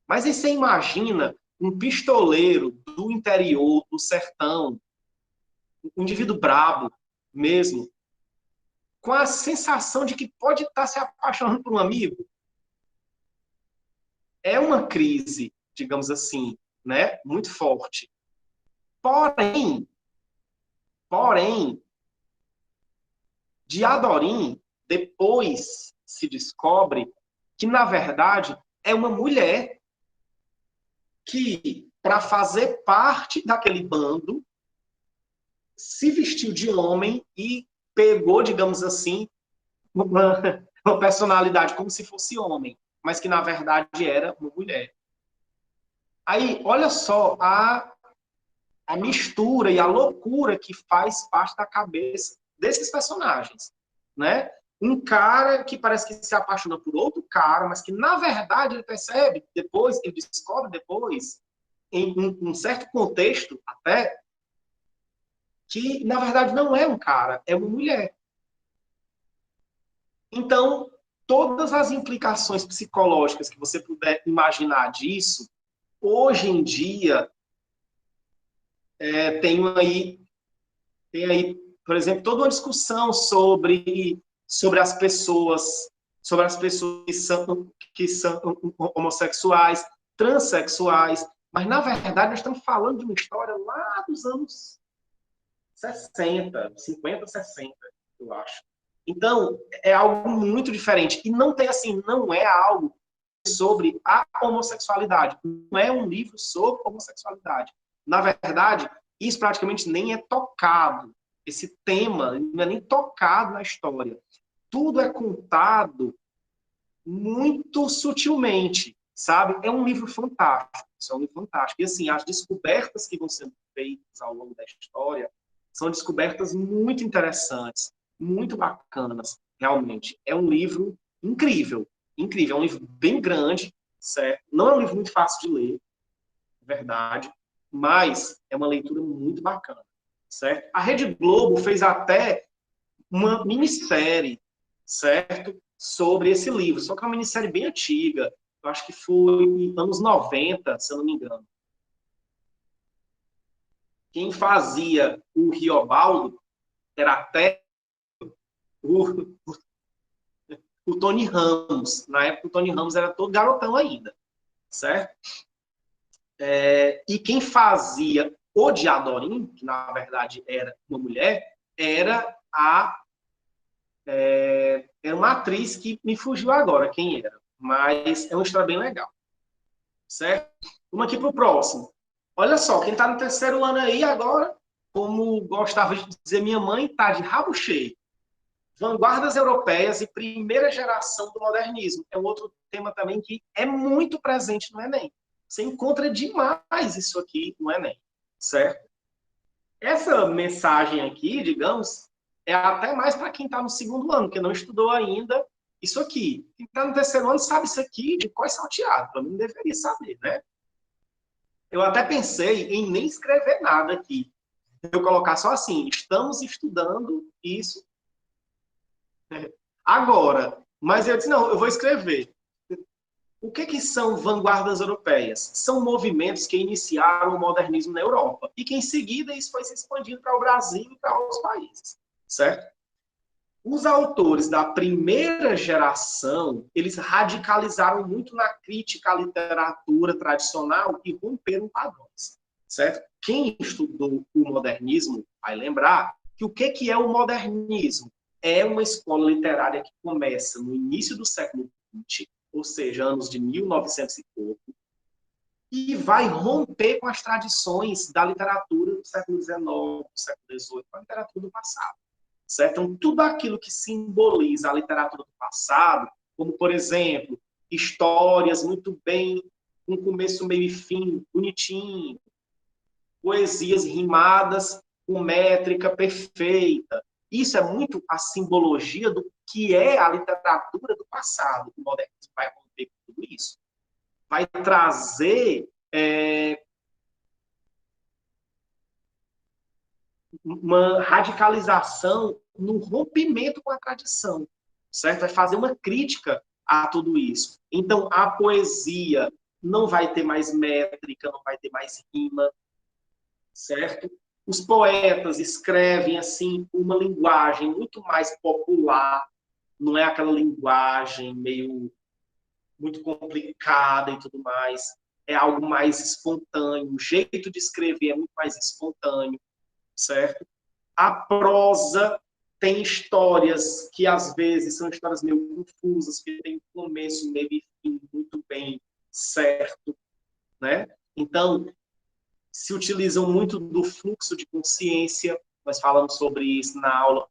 Mas aí você imagina um pistoleiro do interior, do sertão, um indivíduo brabo mesmo, com a sensação de que pode estar se apaixonando por um amigo. É uma crise, digamos assim, né? Muito forte. Porém, Diadorim depois se descobre que, na verdade, é uma mulher que, para fazer parte daquele bando, se vestiu de homem e pegou, digamos assim, uma personalidade como se fosse homem, mas que na verdade era uma mulher. Aí, olha só a mistura e a loucura que faz parte da cabeça desses personagens, né? Um cara que parece que se apaixona por outro cara, mas que na verdade ele percebe depois, ele descobre depois, em um certo contexto até, que na verdade não é um cara, é uma mulher. Então, todas as implicações psicológicas que você puder imaginar disso, hoje em dia, é, tem aí, por exemplo, toda uma discussão sobre sobre as pessoas que são homossexuais, transexuais, mas, na verdade, nós estamos falando de uma história lá dos anos 60, 50, 60, eu acho. Então, é algo muito diferente. E não tem assim, não é algo sobre a homossexualidade. Não é um livro sobre homossexualidade. Na verdade, isso praticamente nem é tocado. Esse tema não é nem tocado na história. Tudo é contado muito sutilmente, sabe? É um livro fantástico. Isso é um livro fantástico. E assim, as descobertas que vão sendo feitas ao longo da história são descobertas muito interessantes, muito bacanas, realmente. É um livro incrível, incrível. É um livro bem grande, certo? Não é um livro muito fácil de ler, é verdade, mas é uma leitura muito bacana, certo? A Rede Globo fez até uma minissérie, certo? Sobre esse livro, só que é uma minissérie bem antiga, eu acho que foi anos 90, se eu não me engano. Quem fazia o Riobaldo era até o, o Tony Ramos. Na época, o Tony Ramos era todo garotão ainda, certo? E quem fazia o Diadorim, que na verdade era uma mulher, era era uma atriz que me fugiu agora quem era, mas é uma história bem legal, certo? Vamos aqui para o próximo. Olha só, quem está no terceiro ano aí agora, como gostava de dizer minha mãe, está de rabo cheio. Vanguardas europeias e primeira geração do modernismo. É um outro tema também que é muito presente no Enem. Você encontra demais isso aqui no Enem, certo? Essa mensagem aqui, digamos, é até mais para quem está no segundo ano, que não estudou ainda isso aqui. Quem está no terceiro ano sabe isso aqui de cor salteado, pelo menos deveria saber, né? Eu até pensei em nem escrever nada aqui. Eu colocar só assim, estamos estudando isso agora. Mas eu disse, não, eu vou escrever. O que são vanguardas europeias? São movimentos que iniciaram o modernismo na Europa e que, em seguida, isso foi se expandindo para o Brasil e para outros países, certo? Os autores da primeira geração, eles radicalizaram muito na crítica à literatura tradicional e romperam padrões, certo? Quem estudou o modernismo vai lembrar que o que é o modernismo? É uma escola literária que começa no início do século XX, ou seja, anos de 1900 e pouco, e vai romper com as tradições da literatura do século XIX, do século XVIII, com a literatura do passado. Certo? Então, tudo aquilo que simboliza a literatura do passado, como, por exemplo, histórias muito bem, com começo, meio e fim, bonitinho, poesias rimadas com métrica perfeita. Isso é muito a simbologia do que é a literatura do passado. O modernismo vai romper com tudo isso. Vai trazer uma radicalização no rompimento com a tradição, certo? Vai fazer uma crítica a tudo isso. Então, a poesia não vai ter mais métrica, não vai ter mais rima, certo? Os poetas escrevem, assim, uma linguagem muito mais popular, não é aquela linguagem meio muito complicada e tudo mais. É algo mais espontâneo, o jeito de escrever é muito mais espontâneo, certo? A prosa tem histórias que, às vezes, são histórias meio confusas, que tem começo, meio e fim muito bem certo, né? Então, se utilizam muito do fluxo de consciência, nós falamos sobre isso na aula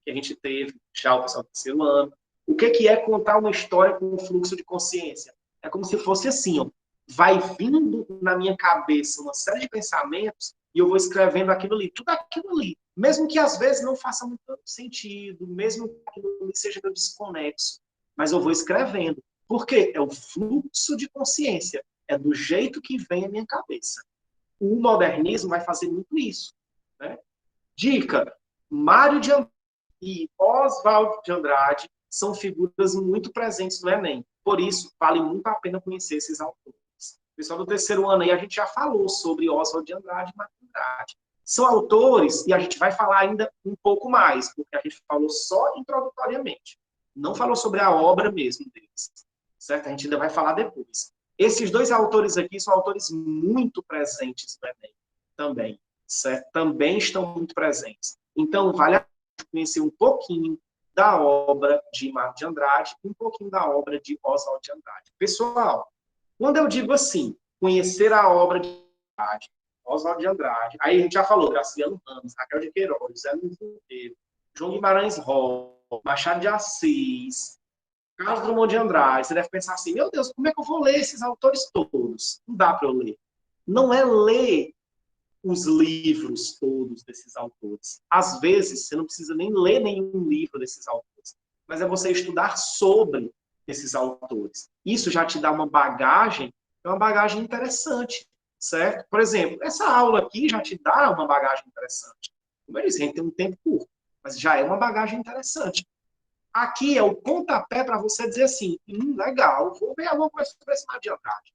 que a gente teve, já o pessoal do terceiro ano. O que é contar uma história com fluxo de consciência? É como se fosse assim, ó, vai vindo na minha cabeça uma série de pensamentos e eu vou escrevendo aquilo ali, tudo aquilo ali. Mesmo que às vezes não faça muito sentido, mesmo que aquilo ali seja meio desconexo, mas eu vou escrevendo. Por quê? É o fluxo de consciência, é do jeito que vem a minha cabeça. O modernismo vai fazer muito isso, né? Dica, Mário de Andrade e Oswald de Andrade são figuras muito presentes no Enem. Por isso, vale muito a pena conhecer esses autores. O pessoal do terceiro ano aí, a gente já falou sobre Oswald de Andrade e Mário de Andrade. São autores, e a gente vai falar ainda um pouco mais, porque a gente falou só introdutoriamente. Não falou sobre a obra mesmo deles. Certo? A gente ainda vai falar depois. Esses dois autores aqui são autores muito presentes no Enem também. Certo? Também estão muito presentes. Então, vale a pena conhecer um pouquinho da obra de Mário de Andrade e um pouquinho da obra de Oswald de Andrade. Pessoal, quando eu digo assim, conhecer a obra de Andrade, Oswald de Andrade, aí a gente já falou, Graciliano Ramos, Raquel de Queiroz, Zé Luiz Monteiro, João Guimarães Rosa, Machado de Assis, Carlos Drummond de Andrade, você deve pensar assim, meu Deus, como é que eu vou ler esses autores todos? Não dá para eu ler. Não é ler os livros todos desses autores. Às vezes, você não precisa nem ler nenhum livro desses autores, mas é você estudar sobre esses autores. Isso já te dá uma bagagem, é uma bagagem interessante, certo? Por exemplo, essa aula aqui já te dá uma bagagem interessante. Como eu disse, a gente tem um tempo curto, mas já é uma bagagem interessante. Aqui é o pontapé para você dizer assim, legal, vou ver alguma coisa sobre esse Mário de Andrade.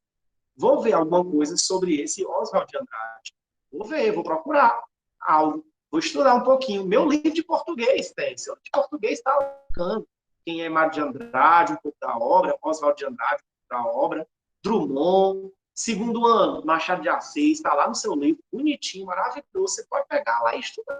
Vou ver alguma coisa sobre esse Oswald de Andrade. Vou ver, vou procurar algo. Vou estudar um pouquinho. Meu livro de português tem. Seu livro de português está colocando. Quem é Mário de Andrade, um pouco da obra. Oswald de Andrade, um pouco da obra. Drummond. Segundo ano, Machado de Assis. Está lá no seu livro. Bonitinho, maravilhoso. Você pode pegar lá e estudar.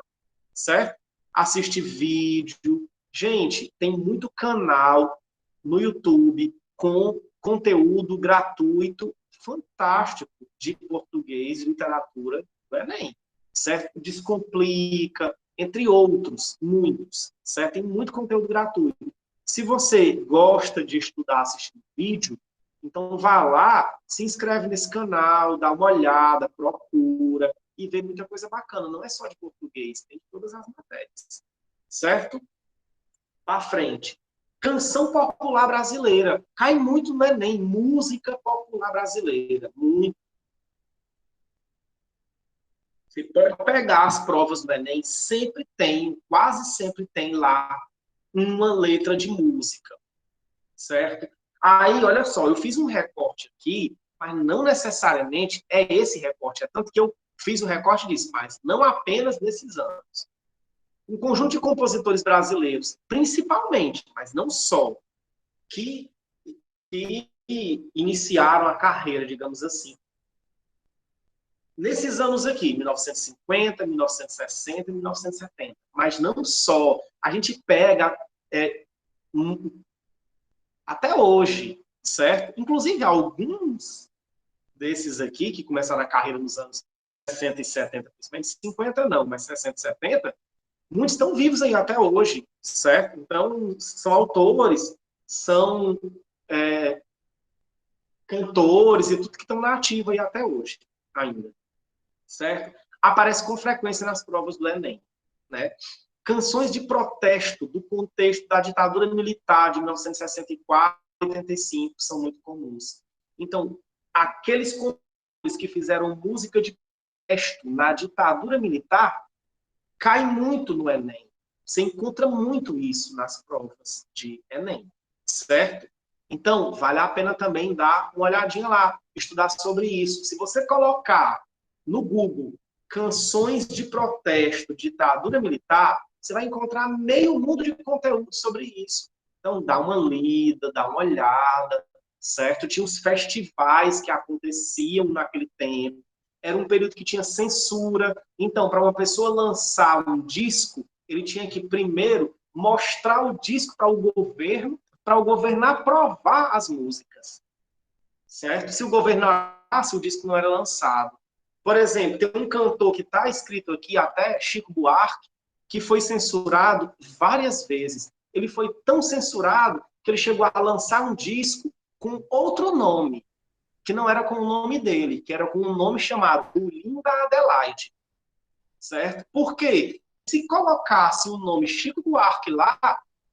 Certo? Assistir vídeo. Gente, tem muito canal no YouTube com conteúdo gratuito fantástico de português e literatura do Enem, certo? Descomplica, entre outros, muitos, certo? Tem muito conteúdo gratuito. Se você gosta de estudar assistindo vídeo, então vá lá, se inscreve nesse canal, dá uma olhada, procura e vê muita coisa bacana. Não é só de português, tem de todas as matérias, certo? Para frente. Canção popular brasileira. Cai muito no Enem. Música popular brasileira. Muito. Você pode pegar as provas do Enem, sempre tem, quase sempre tem lá uma letra de música, certo? Aí, olha só, eu fiz um recorte aqui, mas não necessariamente é esse recorte. É tanto que eu fiz o recorte disso, mas não apenas nesses anos. Um conjunto de compositores brasileiros, principalmente, mas não só, que, que iniciaram a carreira, digamos assim. Nesses anos aqui, 1950, 1960 e 1970. Mas não só. A gente pega até hoje, certo? Inclusive, alguns desses aqui, que começaram a carreira nos anos 60 e 70, principalmente 50 não, mas 60 e 70, muitos estão vivos aí até hoje, certo? Então, são autores, são cantores e tudo que estão na ativa aí até hoje, ainda, certo? Aparece com frequência nas provas do Enem, né? Canções de protesto do contexto da ditadura militar de 1964 e 85 são muito comuns. Então, aqueles compositores que fizeram música de protesto na ditadura militar cai muito no Enem. Você encontra muito isso nas provas de Enem, certo? Então, vale a pena também dar uma olhadinha lá, estudar sobre isso. Se você colocar no Google canções de protesto, ditadura militar, você vai encontrar meio mundo de conteúdo sobre isso. Então, dá uma lida, dá uma olhada, certo? Tinha os festivais que aconteciam naquele tempo. Era um período que tinha censura. Então, para uma pessoa lançar um disco, ele tinha que primeiro mostrar o disco para o governo aprovar as músicas, certo? Se o governo aprovasse, o disco não era lançado. Por exemplo, tem um cantor que está escrito aqui, até Chico Buarque, que foi censurado várias vezes. Ele foi tão censurado que ele chegou a lançar um disco com outro nome, que não era com o nome dele, que era com um nome chamado Linda Adelaide, certo? Por quê? Se colocasse o nome Chico Buarque lá,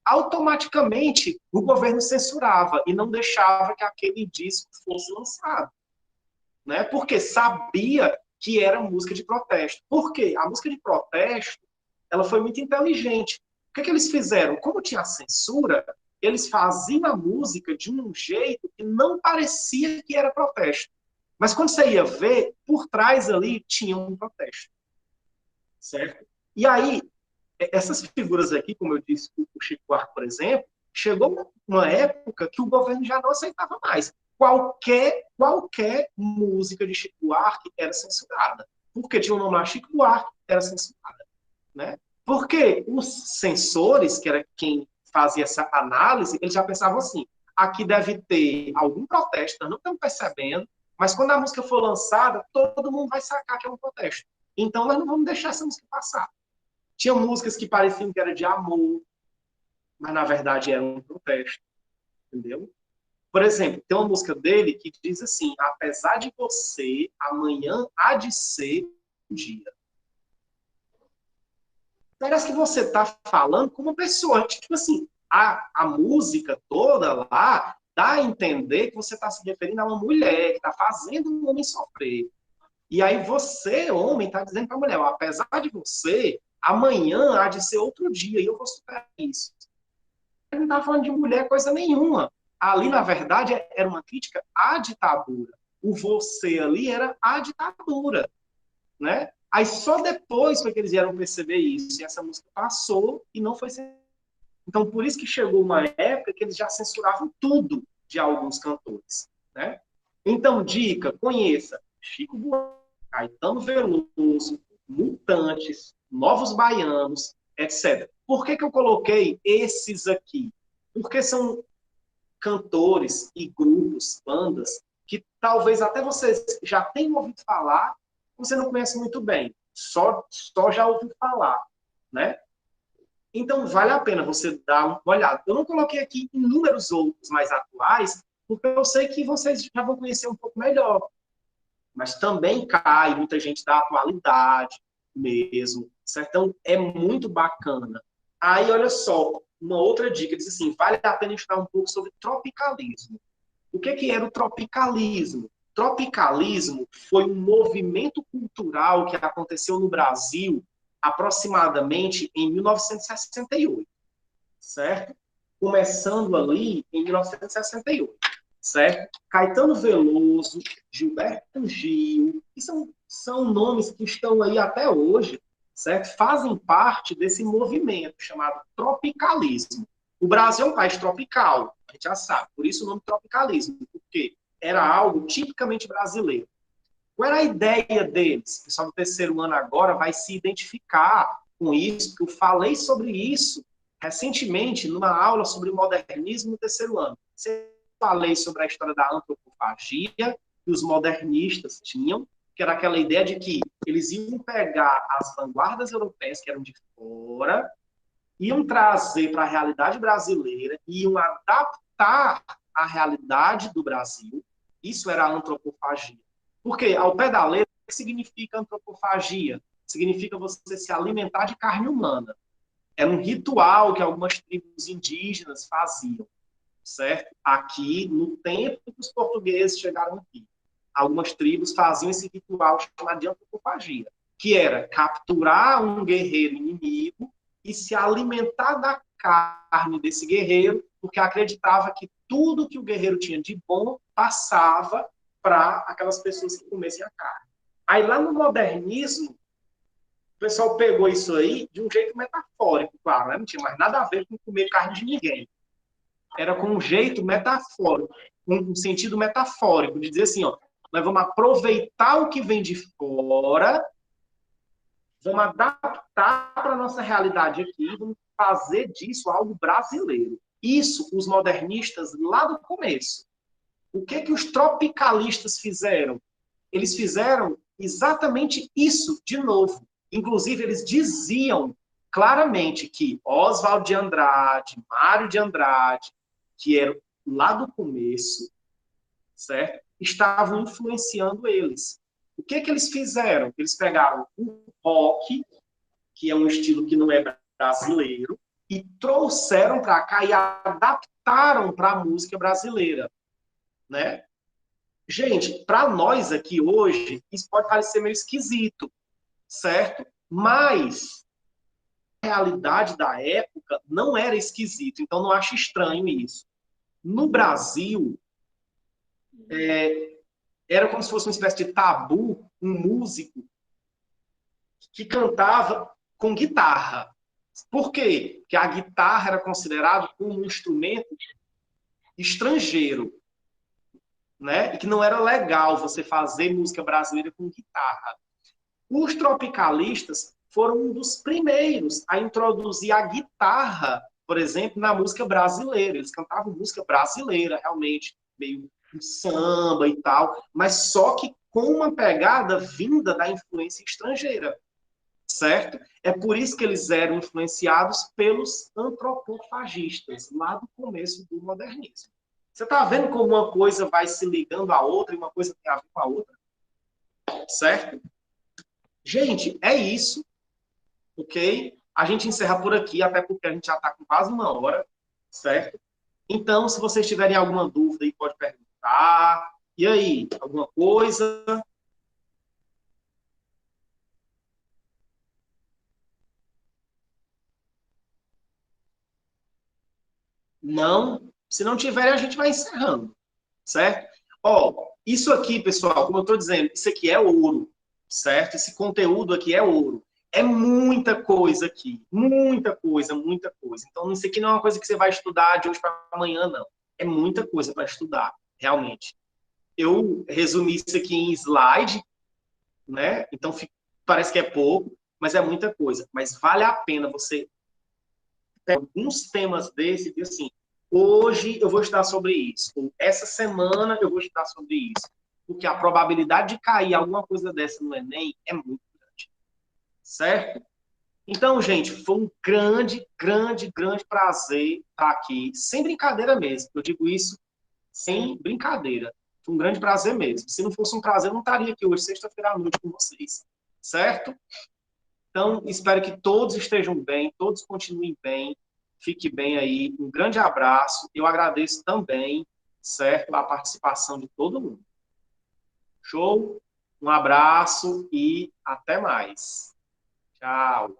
automaticamente o governo censurava e não deixava que aquele disco fosse lançado, né? Porque sabia que era música de protesto. Por quê? A música de protesto, ela foi muito inteligente. O que eles fizeram? Como tinha censura, eles faziam a música de um jeito que não parecia que era protesto. Mas quando você ia ver, por trás ali tinha um protesto, certo? E aí, essas figuras aqui, como eu disse, o Chico Buarque, por exemplo, chegou uma época que o governo já não aceitava mais. Qualquer música de Chico Buarque era censurada. Porque tinha o nome lá, Chico Buarque, era censurada, né? Porque os censores, que era quem fazia essa análise, eles já pensavam assim, aqui deve ter algum protesto, nós não estamos percebendo, mas quando a música for lançada, todo mundo vai sacar que é um protesto. Então, nós não vamos deixar essa música passar. Tinha músicas que pareciam que era de amor, mas na verdade era um protesto, entendeu? Por exemplo, tem uma música dele que diz assim, apesar de você, amanhã há de ser um dia. Parece que você está falando com uma pessoa, tipo assim, a música toda lá dá a entender que você está se referindo a uma mulher que está fazendo um homem sofrer. E aí você, homem, está dizendo para a mulher, apesar de você, amanhã há de ser outro dia e eu vou superar isso. Ele não está falando de mulher coisa nenhuma. Ali, na verdade, era uma crítica à ditadura. O você ali era a ditadura, né? Aí só depois foi que eles vieram perceber isso. E essa música passou e não foi censurada. Então, por isso que chegou uma época que eles já censuravam tudo de alguns cantores, né? Então, dica, conheça Chico Buarque, Caetano Veloso, Mutantes, Novos Baianos, etc. Por que eu coloquei esses aqui? Porque são cantores e grupos, bandas, que talvez até vocês já tenham ouvido falar, você não conhece muito bem, só já ouviu falar, né? Então, vale a pena você dar uma olhada. Eu não coloquei aqui inúmeros outros mais atuais, porque eu sei que vocês já vão conhecer um pouco melhor. Mas também cai muita gente da atualidade mesmo, certo? Então, é muito bacana. Aí, olha só, uma outra dica, diz assim, vale a pena estudar um pouco sobre tropicalismo. O que era o tropicalismo? Tropicalismo foi um movimento cultural que aconteceu no Brasil aproximadamente em 1968, certo? Começando ali em 1968, certo? Caetano Veloso, Gilberto Gil, que são nomes que estão aí até hoje, certo? Fazem parte desse movimento chamado tropicalismo. O Brasil é um país tropical, a gente já sabe, por isso o nome tropicalismo, porque era algo tipicamente brasileiro. Qual era a ideia deles? O pessoal do terceiro ano agora vai se identificar com isso, porque eu falei sobre isso recentemente numa aula sobre modernismo no terceiro ano. Eu falei sobre a história da antropofagia que os modernistas tinham, que era aquela ideia de que eles iam pegar as vanguardas europeias, que eram de fora, iam trazer para a realidade brasileira, iam adaptar a realidade do Brasil. Isso era a antropofagia. Porque, ao pé da letra, o que significa antropofagia? Significa você se alimentar de carne humana. Era um ritual que algumas tribos indígenas faziam, certo? Aqui, no tempo que os portugueses chegaram aqui, algumas tribos faziam esse ritual chamado de antropofagia, que era capturar um guerreiro inimigo e se alimentar da carne desse guerreiro, porque acreditava que tudo que o guerreiro tinha de bom passava para aquelas pessoas que comessem a carne. Aí lá no modernismo, o pessoal pegou isso aí de um jeito metafórico, claro, né? Não tinha mais nada a ver com comer carne de ninguém. Era com um jeito metafórico, um sentido metafórico, de dizer assim, ó, nós vamos aproveitar o que vem de fora, vamos adaptar para a nossa realidade aqui, vamos fazer disso algo brasileiro. Isso os modernistas lá do começo. O que os tropicalistas fizeram? Eles fizeram exatamente isso de novo. Inclusive, eles diziam claramente que Oswald de Andrade, Mário de Andrade, que eram lá do começo, certo? Estavam influenciando eles. O que eles fizeram? Eles pegaram o rock, que é um estilo que não é brasileiro, e trouxeram para cá e adaptaram para a música brasileira, né? Gente, para nós aqui hoje, isso pode parecer meio esquisito, certo? Mas a realidade da época não era esquisito, então não acho estranho isso. No Brasil, era como se fosse uma espécie de tabu um músico que cantava com guitarra. Por quê? Porque a guitarra era considerada como um instrumento estrangeiro, né? E que não era legal você fazer música brasileira com guitarra. Os tropicalistas foram um dos primeiros a introduzir a guitarra, por exemplo, na música brasileira. Eles cantavam música brasileira, realmente, meio um samba e tal, mas só que com uma pegada vinda da influência estrangeira, certo? É por isso que eles eram influenciados pelos antropofagistas, lá do começo do modernismo. Você está vendo como uma coisa vai se ligando à outra e uma coisa tem a ver com a outra? Certo? Gente, é isso, ok? A gente encerra por aqui, até porque a gente já está com quase uma hora, certo? Então, se vocês tiverem alguma dúvida aí, pode perguntar. E aí, alguma coisa? Não? Se não tiver, a gente vai encerrando, certo? Ó, isso aqui, pessoal, como eu estou dizendo, isso aqui é ouro, certo? Esse conteúdo aqui é ouro. É muita coisa aqui, muita coisa, muita coisa. Então, isso aqui não é uma coisa que você vai estudar de hoje para amanhã, não. É muita coisa para estudar, realmente. Eu resumi isso aqui em slide, né? Então, parece que é pouco, mas é muita coisa. Mas vale a pena você ter alguns temas desse e assim, hoje eu vou estudar sobre isso, ou essa semana eu vou estudar sobre isso, porque a probabilidade de cair alguma coisa dessa no Enem é muito grande, certo? Então, gente, foi um grande, grande, grande prazer estar aqui, sem brincadeira mesmo, eu digo isso sem brincadeira, foi um grande prazer mesmo. Se não fosse um prazer, eu não estaria aqui hoje, sexta-feira à noite, com vocês, certo? Então, espero que todos estejam bem, todos continuem bem, fique bem aí. Um grande abraço. Eu agradeço também, certo, a participação de todo mundo. Show? Um abraço e até mais. Tchau.